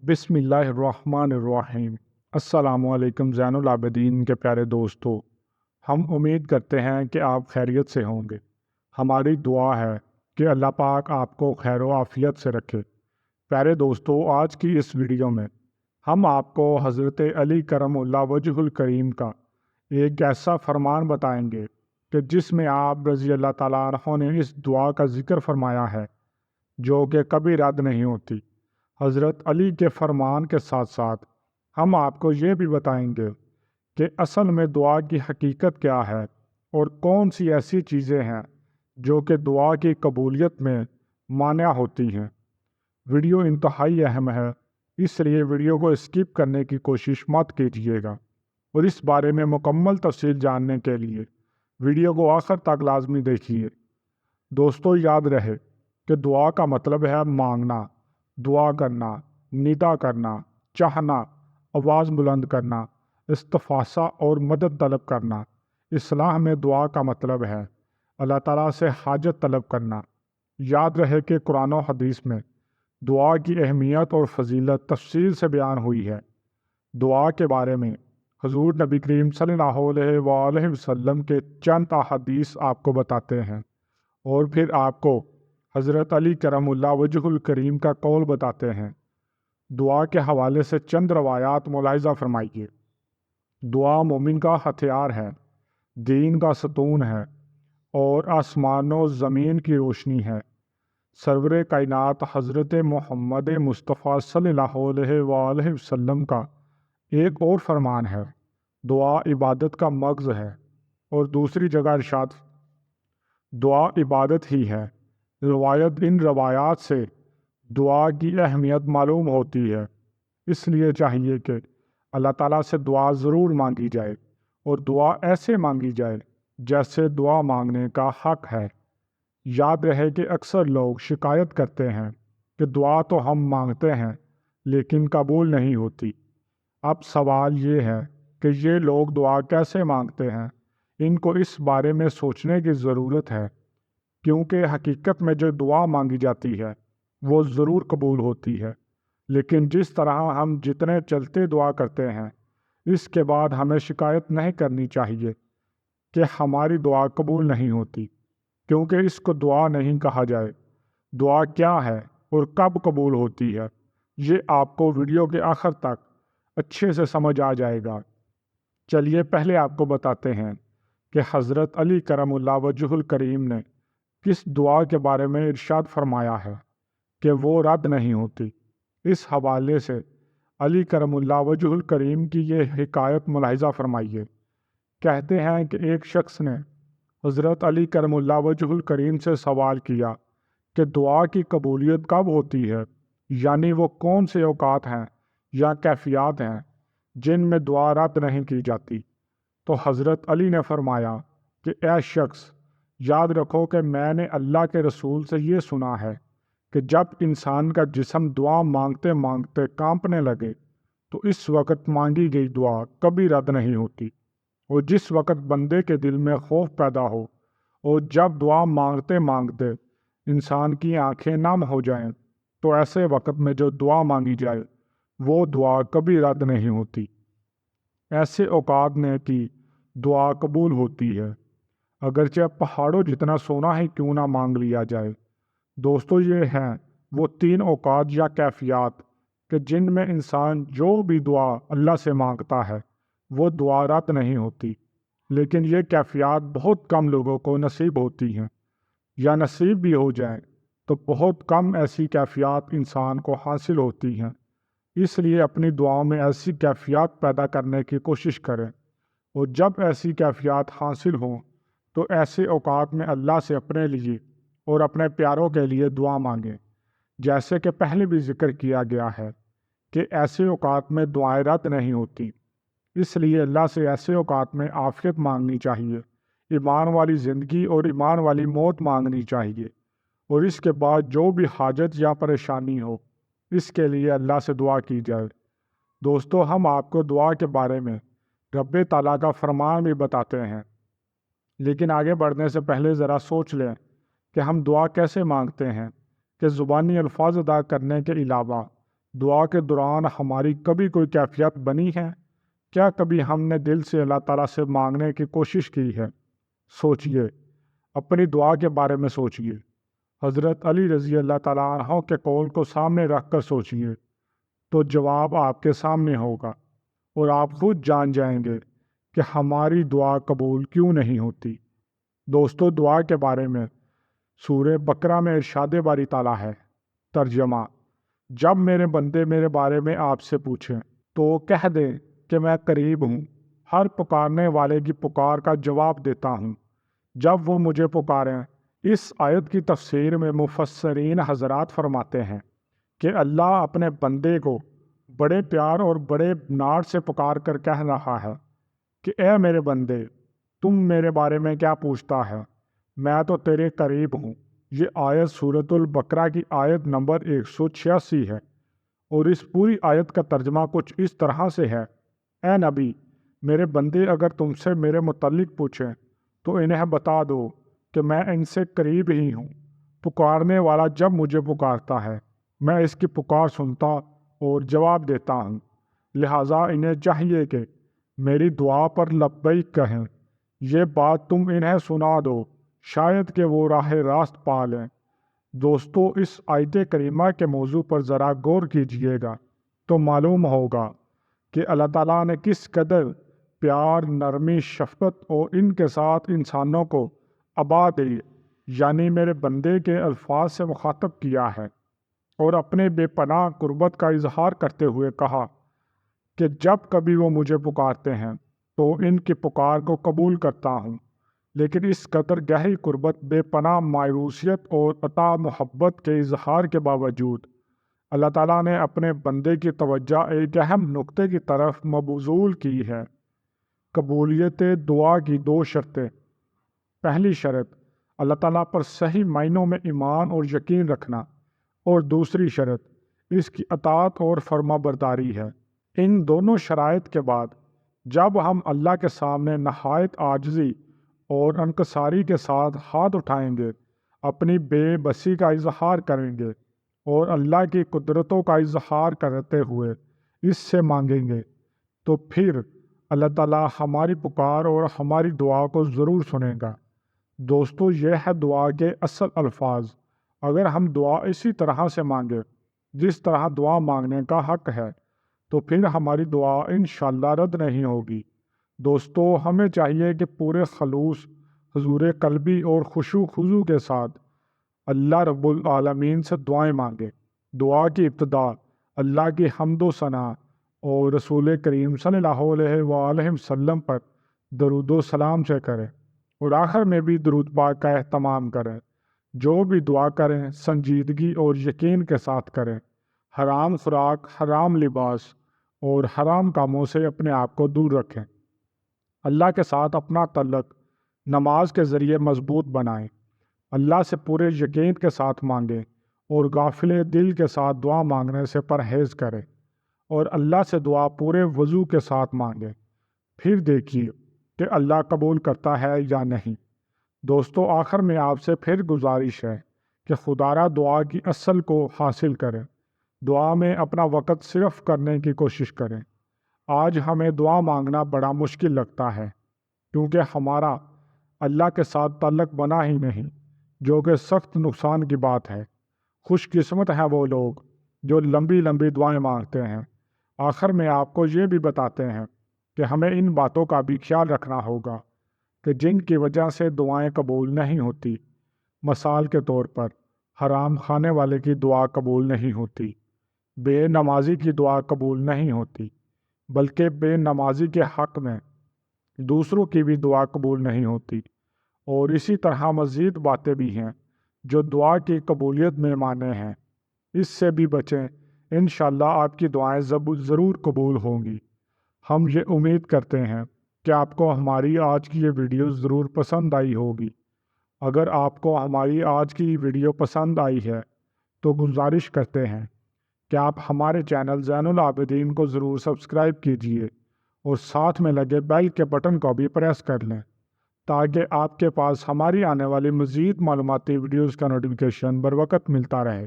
بسم اللہ الرحمن الرحیم۔ السلام علیکم زین العابدین کے پیارے دوستو، ہم امید کرتے ہیں کہ آپ خیریت سے ہوں گے۔ ہماری دعا ہے کہ اللہ پاک آپ کو خیر و عافیت سے رکھے۔ پیارے دوستو، آج کی اس ویڈیو میں ہم آپ کو حضرت علی کرم اللہ وجہ الکریم کا ایک ایسا فرمان بتائیں گے کہ جس میں آپ رضی اللہ تعالیٰ عنہ نے اس دعا کا ذکر فرمایا ہے جو کہ کبھی رد نہیں ہوتی۔ حضرت علی کے فرمان کے ساتھ ساتھ ہم آپ کو یہ بھی بتائیں گے کہ اصل میں دعا کی حقیقت کیا ہے اور کون سی ایسی چیزیں ہیں جو کہ دعا کی قبولیت میں مانع ہوتی ہیں۔ ویڈیو انتہائی اہم ہے، اس لیے ویڈیو کو اسکپ کرنے کی کوشش مت کیجیے گا، اور اس بارے میں مکمل تفصیل جاننے کے لیے ویڈیو کو آخر تک لازمی دیکھیے۔ دوستو، یاد رہے کہ دعا کا مطلب ہے مانگنا، دعا کرنا، ندا کرنا، چاہنا، آواز بلند کرنا، استفاسہ اور مدد طلب کرنا۔ اصطلاح میں دعا کا مطلب ہے اللہ تعالیٰ سے حاجت طلب کرنا۔ یاد رہے کہ قرآن و حدیث میں دعا کی اہمیت اور فضیلت تفصیل سے بیان ہوئی ہے۔ دعا کے بارے میں حضور نبی کریم صلی اللہ علیہ وآلہ وسلم کے چند احادیث آپ کو بتاتے ہیں، اور پھر آپ کو حضرت علی کرم اللہ وجہ الکریم کا قول بتاتے ہیں۔ دعا کے حوالے سے چند روایات ملاحظہ فرمائیے۔ دعا مومن کا ہتھیار ہے، دین کا ستون ہے اور آسمان و زمین کی روشنی ہے۔ سرور کائنات حضرت محمد مصطفیٰ صلی اللہ علیہ وآلہ وسلم کا ایک اور فرمان ہے، دعا عبادت کا مغز ہے، اور دوسری جگہ ارشاد دعا عبادت ہی ہے۔ ان روایات سے دعا کی اہمیت معلوم ہوتی ہے، اس لیے چاہیے کہ اللہ تعالیٰ سے دعا ضرور مانگی جائے، اور دعا ایسے مانگی جائے جیسے دعا مانگنے کا حق ہے۔ یاد رہے کہ اکثر لوگ شکایت کرتے ہیں کہ دعا تو ہم مانگتے ہیں لیکن قبول نہیں ہوتی۔ اب سوال یہ ہے کہ یہ لوگ دعا کیسے مانگتے ہیں؟ ان کو اس بارے میں سوچنے کی ضرورت ہے، کیونکہ حقیقت میں جو دعا مانگی جاتی ہے وہ ضرور قبول ہوتی ہے، لیکن جس طرح ہم جتنے چلتے دعا کرتے ہیں، اس کے بعد ہمیں شکایت نہیں کرنی چاہیے کہ ہماری دعا قبول نہیں ہوتی، کیونکہ اس کو دعا نہیں کہا جائے۔ دعا کیا ہے اور کب قبول ہوتی ہے، یہ آپ کو ویڈیو کے آخر تک اچھے سے سمجھ آ جائے گا۔ چلیے پہلے آپ کو بتاتے ہیں کہ حضرت علی کرم اللہ وجہ الکریم نے کس دعا کے بارے میں ارشاد فرمایا ہے کہ وہ رد نہیں ہوتی۔ اس حوالے سے علی کرم اللہ وجہ الکریم کی یہ حکایت ملاحظہ فرمائیے۔ کہتے ہیں کہ ایک شخص نے حضرت علی کرم اللہ وجہ الکریم سے سوال کیا کہ دعا کی قبولیت کب ہوتی ہے، یعنی وہ کون سے اوقات ہیں یا کیفیات ہیں جن میں دعا رد نہیں کی جاتی۔ تو حضرت علی نے فرمایا کہ اے شخص، یاد رکھو کہ میں نے اللہ کے رسول سے یہ سنا ہے کہ جب انسان کا جسم دعا مانگتے مانگتے کانپنے لگے تو اس وقت مانگی گئی دعا کبھی رد نہیں ہوتی، اور جس وقت بندے کے دل میں خوف پیدا ہو اور جب دعا مانگتے مانگتے انسان کی آنکھیں نم ہو جائیں تو ایسے وقت میں جو دعا مانگی جائے وہ دعا کبھی رد نہیں ہوتی۔ ایسے اوقات میں کی دعا قبول ہوتی ہے، اگرچہ پہاڑوں جتنا سونا ہی کیوں نہ مانگ لیا جائے۔ دوستو، یہ ہیں وہ 3 اوقات یا کیفیات کہ جن میں انسان جو بھی دعا اللہ سے مانگتا ہے وہ دعا رد نہیں ہوتی، لیکن یہ کیفیات بہت کم لوگوں کو نصیب ہوتی ہیں، یا نصیب بھی ہو جائیں تو بہت کم ایسی کیفیات انسان کو حاصل ہوتی ہیں۔ اس لیے اپنی دعاؤں میں ایسی کیفیات پیدا کرنے کی کوشش کریں، اور جب ایسی کیفیات حاصل ہوں تو ایسے اوقات میں اللہ سے اپنے لیے اور اپنے پیاروں کے لیے دعا مانگیں۔ جیسے کہ پہلے بھی ذکر کیا گیا ہے کہ ایسے اوقات میں دعائیں رد نہیں ہوتی، اس لیے اللہ سے ایسے اوقات میں عافیت مانگنی چاہیے، ایمان والی زندگی اور ایمان والی موت مانگنی چاہیے، اور اس کے بعد جو بھی حاجت یا پریشانی ہو اس کے لیے اللہ سے دعا کی جائے۔ دوستو، ہم آپ کو دعا کے بارے میں رب تعالیٰ کا فرمان بھی بتاتے ہیں، لیکن آگے بڑھنے سے پہلے ذرا سوچ لیں کہ ہم دعا کیسے مانگتے ہیں کہ زبانی الفاظ ادا کرنے کے علاوہ دعا کے دوران ہماری کبھی کوئی کیفیت بنی ہے؟ کیا کبھی ہم نے دل سے اللہ تعالیٰ سے مانگنے کی کوشش کی ہے؟ سوچئے، اپنی دعا کے بارے میں سوچئے، حضرت علی رضی اللہ تعالیٰ عنہ کے قول کو سامنے رکھ کر سوچئے، تو جواب آپ کے سامنے ہوگا اور آپ خود جان جائیں گے کہ ہماری دعا قبول کیوں نہیں ہوتی۔ دوستو، دعا کے بارے میں سورہ بقرہ میں ارشاد باری تعالیٰ ہے، ترجمہ: جب میرے بندے میرے بارے میں آپ سے پوچھیں تو کہہ دیں کہ میں قریب ہوں، ہر پکارنے والے کی پکار کا جواب دیتا ہوں جب وہ مجھے پکاریں۔ اس آیت کی تفسیر میں مفسرین حضرات فرماتے ہیں کہ اللہ اپنے بندے کو بڑے پیار اور بڑے ناٹ سے پکار کر کہہ رہا ہے کہ اے میرے بندے، تم میرے بارے میں کیا پوچھتا ہے، میں تو تیرے قریب ہوں۔ یہ آیت سورۃ البقرہ کی آیت نمبر 186 ہے، اور اس پوری آیت کا ترجمہ کچھ اس طرح سے ہے: اے نبی، میرے بندے اگر تم سے میرے متعلق پوچھیں تو انہیں بتا دو کہ میں ان سے قریب ہی ہوں۔ پکارنے والا جب مجھے پکارتا ہے میں اس کی پکار سنتا اور جواب دیتا ہوں، لہٰذا انہیں چاہیے کہ میری دعا پر لبیک کہیں۔ یہ بات تم انہیں سنا دو، شاید کہ وہ راہ راست پا لیں۔ دوستو، اس آیت کریمہ کے موضوع پر ذرا غور کیجئے گا تو معلوم ہوگا کہ اللہ تعالیٰ نے کس قدر پیار، نرمی، شفقت اور ان کے ساتھ انسانوں کو عبادی یعنی میرے بندے کے الفاظ سے مخاطب کیا ہے، اور اپنے بے پناہ قربت کا اظہار کرتے ہوئے کہا کہ جب کبھی وہ مجھے پکارتے ہیں تو ان کی پکار کو قبول کرتا ہوں۔ لیکن اس قدر گہری قربت، بے پناہ مایوسیت اور عطا محبت کے اظہار کے باوجود اللہ تعالیٰ نے اپنے بندے کی توجہ ایک اہم نقطے کی طرف مبذول کی ہے: قبولیت دعا کی دو شرطیں۔ پہلی شرط اللہ تعالیٰ پر صحیح معنوں میں ایمان اور یقین رکھنا، اور دوسری شرط اس کی اطاعت اور فرما برداری ہے۔ ان دونوں شرائط کے بعد جب ہم اللہ کے سامنے نہایت عاجزی اور انکساری کے ساتھ ہاتھ اٹھائیں گے، اپنی بے بسی کا اظہار کریں گے اور اللہ کی قدرتوں کا اظہار کرتے ہوئے اس سے مانگیں گے، تو پھر اللہ تعالیٰ ہماری پکار اور ہماری دعا کو ضرور سنے گا۔ دوستو، یہ ہے دعا کے اصل الفاظ۔ اگر ہم دعا اسی طرح سے مانگیں جس طرح دعا مانگنے کا حق ہے، تو پھر ہماری دعا انشاءاللہ رد نہیں ہوگی۔ دوستو، ہمیں چاہیے کہ پورے خلوص، حضور قلبی اور خشوع خضوع کے ساتھ اللہ رب العالمین سے دعائیں مانگیں۔ دعا کی ابتدا اللہ کی حمد و ثنا اور رسول کریم صلی اللہ علیہ وآلہ وسلم پر درود و سلام سے کریں، اور آخر میں بھی درود پاک کا اہتمام کریں۔ جو بھی دعا کریں سنجیدگی اور یقین کے ساتھ کریں۔ حرام خوراک، حرام لباس اور حرام کاموں سے اپنے آپ کو دور رکھیں۔ اللہ کے ساتھ اپنا تعلق نماز کے ذریعے مضبوط بنائیں۔ اللہ سے پورے یقین کے ساتھ مانگیں اور غافل دل کے ساتھ دعا مانگنے سے پرہیز کریں، اور اللہ سے دعا پورے وضو کے ساتھ مانگیں۔ پھر دیکھیے کہ اللہ قبول کرتا ہے یا نہیں۔ دوستو، آخر میں آپ سے پھر گزارش ہے کہ خدارہ دعا کی اصل کو حاصل کریں۔ دعا میں اپنا وقت صرف کرنے کی کوشش کریں۔ آج ہمیں دعا مانگنا بڑا مشکل لگتا ہے کیونکہ ہمارا اللہ کے ساتھ تعلق بنا ہی نہیں، جو کہ سخت نقصان کی بات ہے۔ خوش قسمت ہیں وہ لوگ جو لمبی لمبی دعائیں مانگتے ہیں۔ آخر میں آپ کو یہ بھی بتاتے ہیں کہ ہمیں ان باتوں کا بھی خیال رکھنا ہوگا کہ جن کی وجہ سے دعائیں قبول نہیں ہوتی۔ مثال کے طور پر حرام کھانے والے کی دعا قبول نہیں ہوتی، بے نمازی کی دعا قبول نہیں ہوتی، بلکہ بے نمازی کے حق میں دوسروں کی بھی دعا قبول نہیں ہوتی، اور اسی طرح مزید باتیں بھی ہیں جو دعا کی قبولیت میں مانے ہیں۔ اس سے بھی بچیں، انشاءاللہ آپ کی دعائیں ضرور قبول ہوں گی۔ ہم یہ امید کرتے ہیں کہ آپ کو ہماری آج کی یہ ویڈیو ضرور پسند آئی ہوگی۔ اگر آپ کو ہماری آج کی ویڈیو پسند آئی ہے تو گزارش کرتے ہیں کہ آپ ہمارے چینل زین العابدین کو ضرور سبسکرائب کیجئے اور ساتھ میں لگے بیل کے بٹن کو بھی پریس کر لیں تاکہ آپ کے پاس ہماری آنے والی مزید معلوماتی ویڈیوز کا نوٹیفیکیشن بر وقت ملتا رہے۔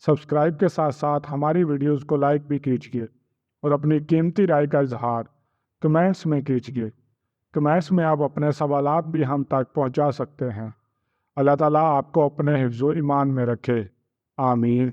سبسکرائب کے ساتھ ساتھ ہماری ویڈیوز کو لائک بھی کیجیے اور اپنی قیمتی رائے کا اظہار کمنٹس میں کیجیے۔ کمنٹس میں آپ اپنے سوالات بھی ہم تک پہنچا سکتے ہیں۔ اللہ تعالیٰ آپ کو اپنے حفظ و ایمان میں رکھے، آمین۔